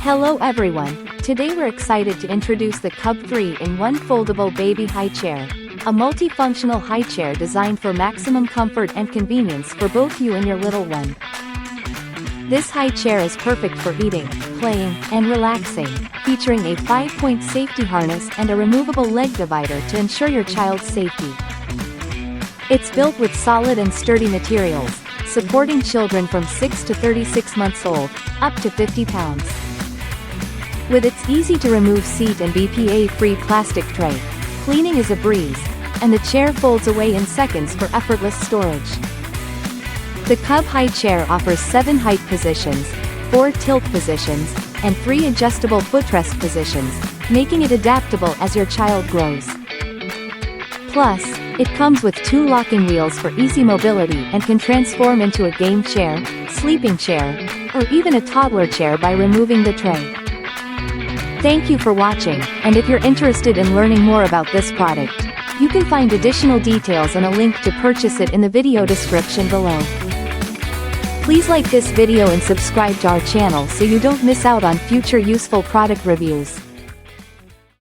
Hello everyone, today we're excited to introduce the Cub 3-in-1 Foldable Baby High Chair, a multifunctional high chair designed for maximum comfort and convenience for both you and your little one. This high chair is perfect for eating, playing, and relaxing, featuring a 5-point safety harness and a removable leg divider to ensure your child's safety. It's built with solid and sturdy materials, supporting children from 6 to 36 months old, up to 50 pounds. With its easy-to-remove seat and BPA-free plastic tray, cleaning is a breeze, and the chair folds away in seconds for effortless storage. The Cub High Chair offers 7 height positions, 4 tilt positions, and 3 adjustable footrest positions, making it adaptable as your child grows. Plus, it comes with 2 locking wheels for easy mobility and can transform into a game chair, sleeping chair, or even a toddler chair by removing the tray. Thank you for watching, and if you're interested in learning more about this product, you can find additional details and a link to purchase it in the video description below. Please like this video and subscribe to our channel so you don't miss out on future useful product reviews.